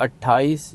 28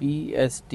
PST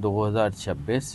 2026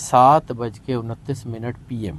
7:29 PM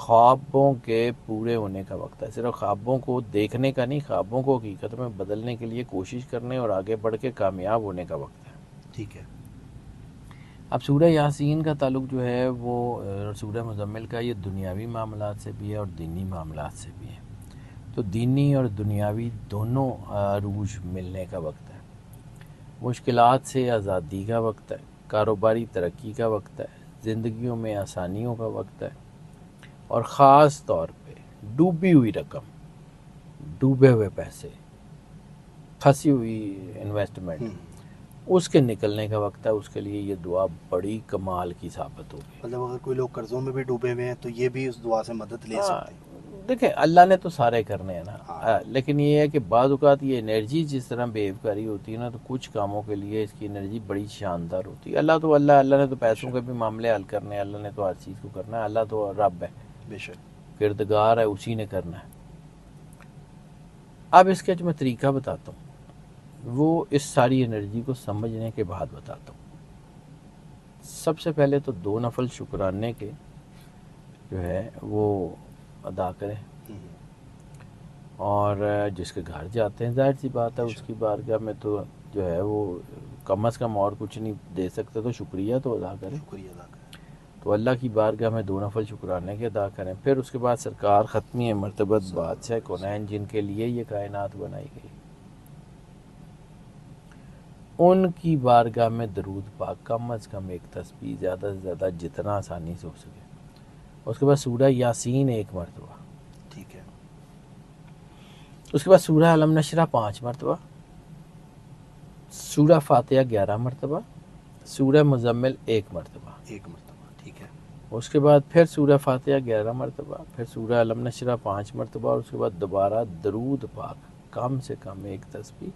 خوابوں کے پورے ہونے کا وقت ہے. صرف خوابوں کو دیکھنے کا نہیں، خوابوں کو حقیقت میں بدلنے کے لیے کوشش کرنے اور آگے بڑھ کے کامیاب ہونے کا وقت ہے. ٹھیک ہے. اب سورہ یاسین کا تعلق جو ہے وہ سورہ مزمل کا یہ دنیاوی معاملات سے بھی ہے اور دینی معاملات سے بھی ہے. تو دینی اور دنیاوی دونوں عروج ملنے کا وقت ہے. مشکلات سے آزادی کا وقت ہے، کاروباری ترقی کا وقت ہے، زندگیوں میں آسانیوں کا وقت ہے، اور خاص طور پہ ڈوبی ہوئی رقم، ڈوبے ہوئے پیسے، پھنسی ہوئی انویسٹمنٹ، اس کے نکلنے کا وقت ہے. اس کے لیے یہ دعا بڑی کمال کی ثابت ہوگی. مطلب اگر کوئی لوگ قرضوں میں بھی ڈوبے ہوئے ہیں تو یہ بھی اس دعا سے مدد لے سکتے ہیں. دیکھیں اللہ نے تو سارے کرنے ہیں نا، لیکن یہ ہے کہ بعض اوقات یہ انرجی جس طرح بیو کاری ہوتی ہے نا، تو کچھ کاموں کے لیے اس کی انرجی بڑی شاندار ہوتی ہے. اللہ نے تو پیسوں کے بھی معاملے حل کرنے ہیں، اللہ نے تو ہر چیز کو کرنا ہے. اللہ تو رب ہے، بے شک کردگار ہے، اسی نے کرنا ہے. اب اس کا جو میں طریقہ بتاتا ہوں وہ اس ساری انرجی کو سمجھنے کے بعد بتاتا ہوں. سب سے پہلے تو 2 نفل شکرانے کے جو ہے وہ ادا کریں، اور جس کے گھر جاتے ہیں ظاہر سی بات ہے اس کی بارگاہ میں تو جو ہے وہ کم از کم اور کچھ نہیں دے سکتے تو شکریہ تو ادا کریں. شکریہ ادا کریں. تو اللہ کی بارگاہ میں 2 نفل شکرانے کے ادا کریں. پھر اس کے بعد سرکار ختمی مرتبت بادشاہ کونین جن کے لیے یہ کائنات بنائی گئی، ان کی بارگاہ میں درود پاک کم از کم 1 تسبیح، زیادہ سے زیادہ جتنا آسانی سے ہو سکے. اس کے بعد سورہ یاسین 1 مرتبہ. ٹھیک ہے. اس کے بعد سورہ علم نشرہ 5 مرتبہ، سورہ فاتحہ 11 مرتبہ، سورہ مزمل 1 مرتبہ. 1 مرتبہ. ٹھیک ہے. اس کے بعد پھر سورہ فاتحہ 11 مرتبہ، پھر سورہ علم نشرہ 5 مرتبہ، اور اس کے بعد دوبارہ درود پاک کم سے کم 1 تسبیح،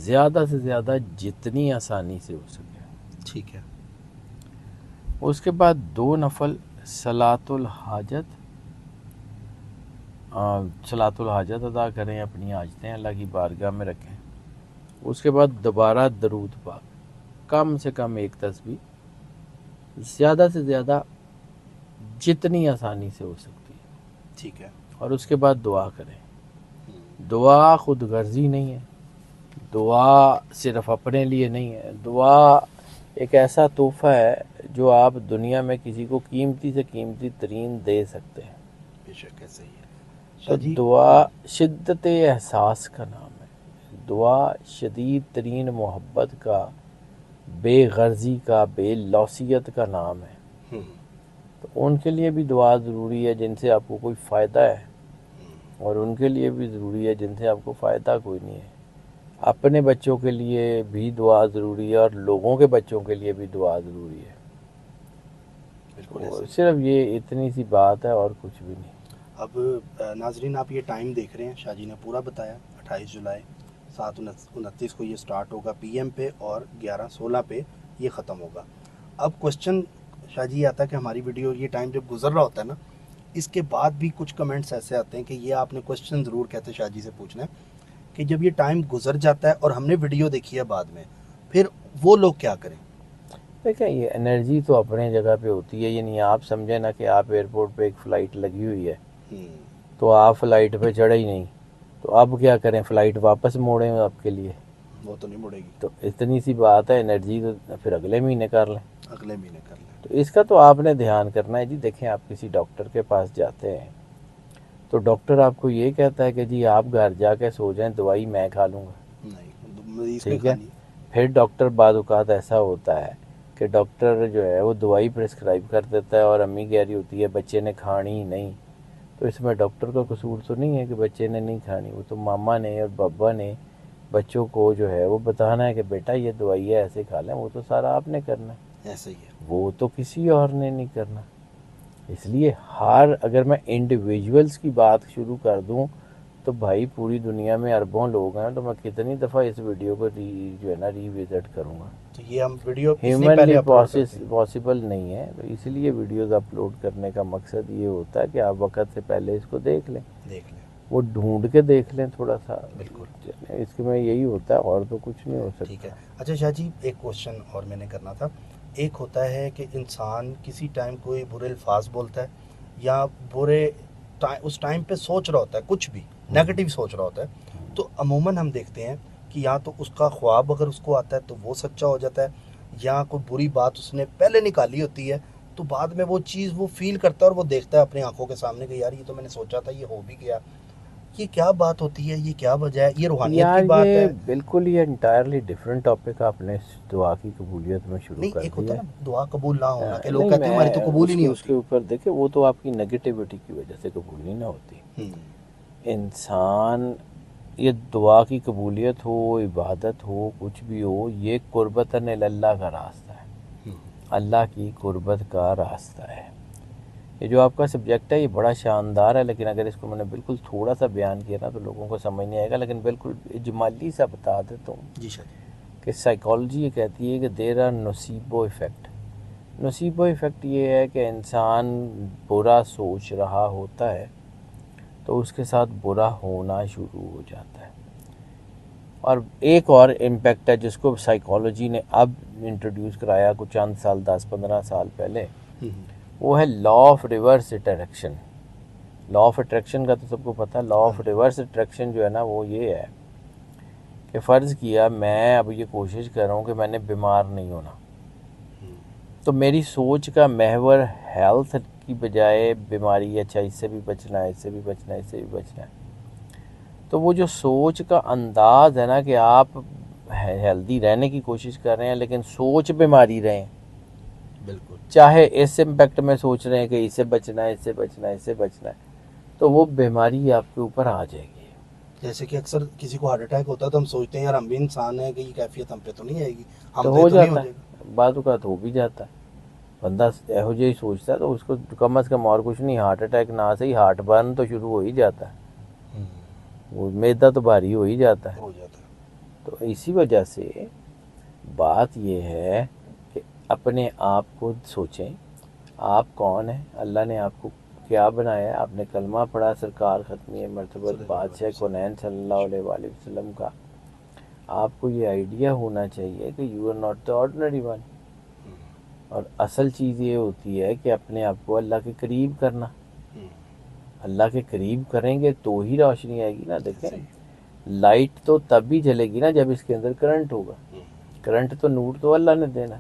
زیادہ سے زیادہ جتنی آسانی سے ہو سکے. ٹھیک ہے. اس کے بعد 2 نفل صلاۃ الحاجت ادا کریں، اپنی حاجتیں اللہ کی بارگاہ میں رکھیں. اس کے بعد دوبارہ درود پاک کم سے کم 1 تسبیح، زیادہ سے زیادہ جتنی آسانی سے ہو سکتی ہے. ٹھیک ہے. اور اس کے بعد دعا کریں. دعا خود غرضی نہیں ہے، دعا صرف اپنے لیے نہیں ہے. دعا ایک ایسا تحفہ ہے جو آپ دنیا میں کسی کو قیمتی سے قیمتی ترین دے سکتے ہیں. بے شک ایسا ہی ہے. تو دعا شدت احساس کا نام ہے، دعا شدید ترین محبت کا، بے غرضی کا، بے لوثیت کا نام ہے. تو ان کے لیے بھی دعا ضروری ہے جن سے آپ کو کوئی فائدہ ہے، اور ان کے لیے بھی ضروری ہے جن سے آپ کو فائدہ کوئی نہیں ہے. اپنے بچوں کے لیے بھی دعا ضروری ہے، اور لوگوں کے بچوں کے لیے بھی دعا ضروری ہے. صرف یہ اتنی سی بات ہے اور کچھ بھی نہیں. اب ناظرین آپ یہ ٹائم دیکھ رہے ہیں، شاہ جی نے پورا بتایا. 28 جولائی 7:29 کو یہ سٹارٹ ہوگا پی ایم پہ، اور 11:16 پہ یہ ختم ہوگا. اب کوشچن شاہ جی آتا ہے کہ ہماری ویڈیو یہ ٹائم جب گزر رہا ہوتا ہے نا، اس کے بعد بھی کچھ کمنٹس ایسے آتے ہیں کہ یہ آپ نے کوشچن ضرور کہتے ہیں شاہ جی سے پوچھنا ہے کہ جب یہ ٹائم گزر جاتا ہے اور ہم نے ویڈیو دیکھی ہے بعد میں، پھر وہ لوگ کیا کریں؟ دیکھیں یہ انرجی تو اپنے جگہ پہ ہوتی ہے. یعنی آپ سمجھیں نا کہ آپ ایئرپورٹ پہ ایک فلائٹ لگی ہوئی ہے، تو آپ فلائٹ پہ چڑھے ہی نہیں، تو اب کیا کریں؟ فلائٹ واپس موڑیں آپ کے لیے؟ وہ تو نہیں مڑے گی. تو اتنی سی بات ہے. انرجی تو پھر اگلے مہینے کر لیں. اگلے مہینے کر لیں. تو اس کا تو آپ نے دھیان کرنا ہے. جی دیکھیں آپ کسی ڈاکٹر کے پاس جاتے ہیں تو ڈاکٹر آپ کو یہ کہتا ہے کہ جی آپ گھر جا کے سو جائیں، دوائی میں کھا لوں گا. نہیں، مریض ٹھیک ہے. پھر ڈاکٹر بعض اوقات ایسا ہوتا ہے کہ ڈاکٹر جو ہے وہ دوائی پرسکرائب کر دیتا ہے اور امی کہہ رہی ہوتی ہے بچے نے کھانی ہی نہیں. تو اس میں ڈاکٹر کا قصور تو نہیں ہے کہ بچے نے نہیں کھانی، وہ تو ماما نے اور بابا نے بچوں کو جو ہے وہ بتانا ہے کہ بیٹا یہ دوائی ہے ایسے کھا لیں. وہ تو سارا آپ نے کرنا ہے، ایسا ہی ہے. وہ تو کسی اور نے نہیں کرنا. اس لیے اگر میں انڈیویجولز کی بات شروع کر دوں تو بھائی پوری دنیا میں اربوں لوگ ہیں، تو میں کتنی دفعہ اس ویڈیو کو جو ہے نا ری وزٹ کروں گا. تو یہ ہم ویڈیو ہیومنلی پاسبل نہیں ہے. تو اس لیے ویڈیوز اپلوڈ کرنے کا مقصد یہ ہوتا ہے کہ آپ وقت سے پہلے اس کو دیکھ لیں، وہ ڈھونڈ کے دیکھ لیں تھوڑا سا. بالکل اس کے میں یہی ہوتا ہے، اور تو کچھ نہیں ہو سکتا. ٹھیک ہے. اچھا شاہ جی ایک کوشچن اور میں نے کرنا تھا. ایک ہوتا ہے کہ انسان کسی ٹائم کوئی برے الفاظ بولتا ہے، یا برے اس ٹائم پہ سوچ رہا ہوتا ہے کچھ بھی نیگیٹو سوچ رہا ہوتا ہے، تو عموماً ہم دیکھتے ہیں کہ یا تو اس کا خواب اگر اس کو آتا ہے تو وہ سچا ہو جاتا ہے، یا کوئی بری بات اس نے پہلے نکالی ہوتی ہے تو بعد میں وہ چیز وہ فیل کرتا ہے اور وہ دیکھتا ہے اپنی آنکھوں کے سامنے کہ یار یہ تو میں نے سوچا تھا یہ ہو بھی گیا. یہ کیا بات ہوتی ہے، یہ کیا وجہ ہے، یہ روحانیت یار کی بات یہ ہے؟ بالکل یہ انٹائرلی ڈفرینٹ ٹاپک آپ نے دعا کی قبولیت میں شروع نہیں کر ایک ہوتا دیا ہے نا دعا قبول نہ ہونا کہ لوگ نہیں کہتے ہیں ہماری تو میں قبول ہی نہیں اس کے ہوتی. اوپر دیکھیں وہ تو آپ کی نگیٹیوٹی کی وجہ سے قبول نہیں نہ ہوتی. انسان یہ دعا کی قبولیت ہو، عبادت ہو، کچھ بھی ہو، یہ قربتاً اللہ کا راستہ ہے، اللہ کی قربت کا راستہ ہے. یہ جو آپ کا سبجیکٹ ہے یہ بڑا شاندار ہے، لیکن اگر اس کو میں نے بالکل تھوڑا سا بیان کیا نا تو لوگوں کو سمجھ نہیں آئے گا، لیکن بالکل اجمالی سا بتا دیتا ہوں جی سر. کہ سائیکالوجی یہ کہتی ہے کہ دیر آر نوسیبو ایفیکٹ. نوسیبو ایفیکٹ یہ ہے کہ انسان برا سوچ رہا ہوتا ہے تو اس کے ساتھ برا ہونا شروع ہو جاتا ہے. اور ایک اور امپیکٹ ہے جس کو سائیکالوجی نے اب انٹروڈیوس کرایا کچھ چند سال 10-15 سال پہلے، وہ ہے law of reverse attraction. Law of attraction کا تو سب کو پتہ ہے. لا آف ریورس اٹریکشن جو ہے نا وہ یہ ہے کہ فرض کیا میں اب یہ کوشش کر رہا ہوں کہ میں نے بیمار نہیں ہونا، تو میری سوچ کا محور ہیلتھ کی بجائے بیماری، اچھا اس سے بھی بچنا ہے، اس سے بھی بچنا ہے، اس سے بھی بچنا ہے. تو وہ جو سوچ کا انداز ہے نا کہ آپ ہیلدی رہنے کی کوشش کر رہے ہیں لیکن سوچ بیماری رہیں، بالکل چاہے اس امپیکٹ میں سوچ رہے ہیں کہ اس سے بچنا ہے، اس سے بچنا ہے، اس سے بچنا ہے، تو وہ بیماری آپ کے اوپر آ جائے گی. جیسے کہ اکثر کسی کو ہارٹ اٹیک ہوتا ہے تو ہم سوچتے ہیں یار ہم بھی انسان ہیں کہ یہ کیفیت ہم پہ تو نہیں آئے گی، ہم تو پہ ہو تو نہیں ہو جاتا جائے گا. ہے، بعض اوقات ہو بھی جاتا ہے. بندہ یہو جہی سوچتا ہے تو اس کو کم از کم اور کچھ نہیں، ہارٹ اٹیک نہ صحیح ہارٹ برن تو شروع ہو ہی جاتا ہے، وہ معدہ تو بھاری ہو ہی جاتا ہے. ہو جاتا ہے. تو اسی وجہ سے بات یہ ہے کہ اپنے آپ کو سوچیں آپ کون ہیں، اللہ نے آپ کو کیا بنایا ہے. آپ نے کلمہ پڑھا سرکار ختمی مرتبت بادشاہ کونین صلی اللہ علیہ وآلہ وسلم کا. آپ کو یہ آئیڈیا ہونا چاہیے کہ you are not the ordinary one. اور اصل چیز یہ ہوتی ہے کہ اپنے آپ کو اللہ کے قریب کرنا. اللہ کے قریب کریں گے تو ہی روشنی آئے گی نا. دیکھیں لائٹ تو تب بھی جلے گی نا جب اس کے اندر کرنٹ ہوگا. کرنٹ تو نور تو اللہ نے دینا.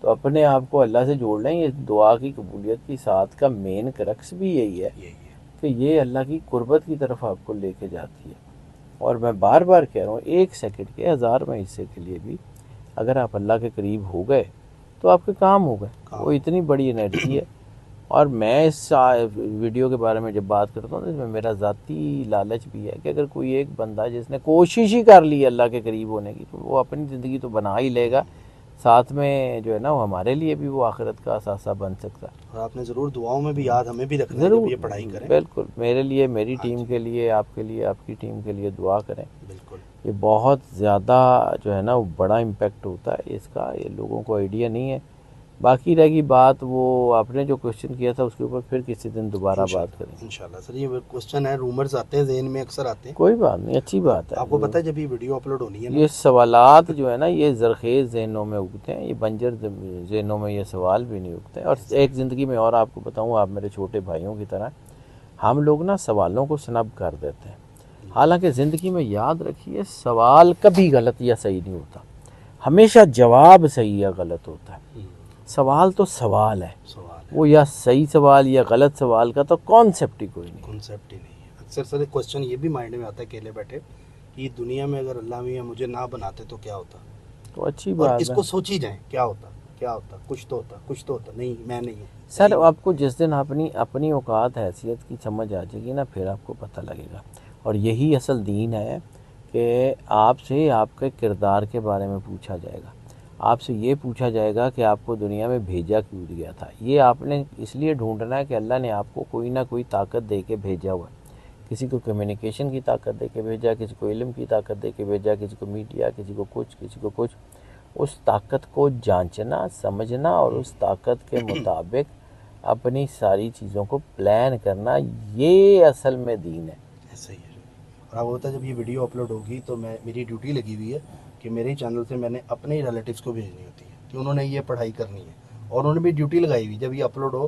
تو اپنے آپ کو اللہ سے جوڑ لیں. یہ دعا کی قبولیت کی ساتھ کا مین کرکس بھی یہی ہے کہ یہ اللہ کی قربت کی طرف آپ کو لے کے جاتی ہے. اور میں بار بار کہہ رہا ہوں 1 سیکنڈ کے 1000 حصے کے لیے بھی اگر آپ اللہ کے قریب ہو گئے تو آپ کے کام ہو گئے. وہ اتنی بڑی انرجی ہے. اور میں اس ویڈیو کے بارے میں جب بات کرتا ہوں تو اس میں میرا ذاتی لالچ بھی ہے کہ اگر کوئی ایک بندہ جس نے کوشش ہی کر لی اللہ کے قریب ہونے کی تو وہ اپنی زندگی تو بنا ہی لے گا، ساتھ میں جو ہے نا وہ ہمارے لیے بھی وہ آخرت کا اثاثہ بن سکتا ہے. اور آپ نے ضرور دعاؤں میں بھی یاد ہمیں بھی رکھنا ہے ضرور، جب یہ پڑھائی کریں. بالکل میرے لیے، میری ٹیم کے لیے، آپ کے لیے، آپ کی ٹیم کے لیے دعا کریں. بالکل یہ بہت زیادہ جو ہے نا وہ بڑا امپیکٹ ہوتا ہے اس کا، یہ لوگوں کو آئیڈیا نہیں ہے. باقی رہ گئی بات وہ آپ نے جو کوشچن کیا تھا اس کے اوپر پھر کسی دن دوبارہ بات کریں. انشاءاللہ سر یہ کوشچن ہے، رومرز آتے ہیں ذہن میں اکثر آتے ہیں. کوئی بات نہیں، اچھی بات ہے. آپ کو پتہ ہے جب یہ ویڈیو اپلوڈ ہونی ہے نا یہ سوالات جو ہے نا یہ زرخیز ذہنوں میں اگتے ہیں، یہ بنجر ذہنوں میں یہ سوال بھی نہیں اگتے. اور ایک زندگی میں اور آپ کو بتاؤں، آپ میرے چھوٹے بھائیوں کی طرح ہم لوگ نا سوالوں کو سنب کر دیتے ہیں. حالانکہ زندگی میں یاد رکھیے سوال کبھی غلط یا صحیح نہیں ہوتا، ہمیشہ جواب صحیح یا غلط ہوتا ہے. سوال تو سوال ہے، وہ یا صحیح سوال یا غلط سوال کا تو کانسیپٹ ہی کوئی نہیں. کانسیپٹ ہی نہیں ہے. اکثر سر ایک کوشچن یہ بھی مائنڈ میں آتا ہے اکیلے بیٹھے کہ دنیا میں اگر اللہ میاں مجھے نہ بناتے تو کیا ہوتا. تو اچھی اور بات اس ہے. کو سوچ ہی جائیں کیا ہوتا، کیا ہوتا، کچھ تو ہوتا، کچھ تو ہوتا. نہیں میں نہیں ہوں سر آپ کو جس دن اپنی اوقات حیثیت کی سمجھ آ جائے گی نا پھر آپ کو پتہ لگے گا. اور یہی اصل دین ہے کہ آپ سے آپ کے کردار کے بارے میں پوچھا جائے گا. آپ سے یہ پوچھا جائے گا کہ آپ کو دنیا میں بھیجا کیوں گیا تھا. یہ آپ نے اس لیے ڈھونڈنا ہے کہ اللہ نے آپ کو کوئی نہ کوئی طاقت دے کے بھیجا ہوا ہے. کسی کو کمیونیکیشن کی طاقت دے کے بھیجا، کسی کو علم کی طاقت دے کے بھیجا، کسی کو میڈیا، کسی کو کچھ، کسی کو کچھ. اس طاقت کو جانچنا، سمجھنا اور اس طاقت کے مطابق اپنی ساری چیزوں کو پلان کرنا، یہ اصل میں دین ہے. ایسا ہی ہے. اور اب ہوتا ہے جب یہ ویڈیو اپلوڈ ہوگی تو میری ڈیوٹی لگی ہوئی ہے کہ میرے چینل سے میں نے اپنے ریلیٹیوز کو بھیجنی ہوتی ہے کہ انہوں نے یہ پڑھائی کرنی ہے، اور انہوں نے بھی ڈیوٹی لگائی ہوئی جب یہ اپلوڈ ہو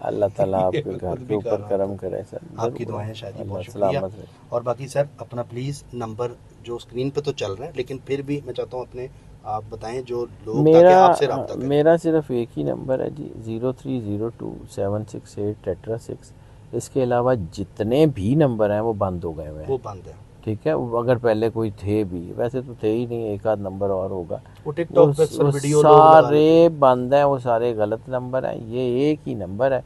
اللہ تعالیٰ آپ کے خود گھر بھی کے کر اوپر رہا کرم ہوں۔ کرے سر، آپ کی دعائیں شاید جی، بہت اللہ شکریہ۔ سلامت رہے۔ اور باقی سر اپنا پلیز نمبر جو اسکرین پہ تو چل رہا ہے، لیکن پھر بھی میں چاہتا ہوں اپنے آپ بتائیں جو لوگ، تاکہ آپ سے رابطہ کریں۔ میرا صرف ایک ہی نمبر ہے جی، 03027686 اس کے علاوہ جتنے بھی نمبر ہیں وہ بند ہو گئے ہوئے ہیں، وہ بند ہے، ٹھیک ہے، اگر پہلے کوئی تھے بھی، ویسے تو تھے ہی نہیں، ایک آدھ نمبر اور ہوگا، وہ ٹک ٹاک پہ اکثر وہ ویڈیو لوگ لگا لیتے ہیں۔ سارے بند ہیں، وہ سارے غلط نمبر ہیں، یہ ایک ہی نمبر ہے،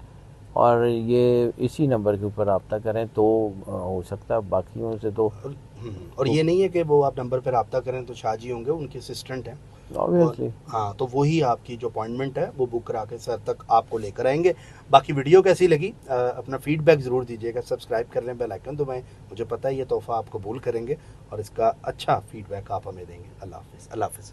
اور یہ اسی نمبر کے اوپر رابطہ کریں تو ہو سکتا ہے، باقیوں سے تو اور یہ نہیں ہے کہ وہ آپ نمبر پہ رابطہ کریں تو شاہ جی ہوں گے، ان کے اسسٹنٹ ہیں، obviously ہاں، تو وہی آپ کی جو اپوائنٹمنٹ ہے وہ بک کرا کے سر تک آپ کو لے کر آئیں گے۔ باقی ویڈیو کیسی لگی اپنا فیڈ بیک ضرور دیجیے گا، سبسکرائب کر لیں، بیل آئیکن دبائیں، مجھے پتہ ہے یہ تحفہ آپ قبول کریں گے اور اس کا اچھا فیڈ بیک آپ ہمیں دیں گے۔ اللہ حافظ، اللہ حافظ۔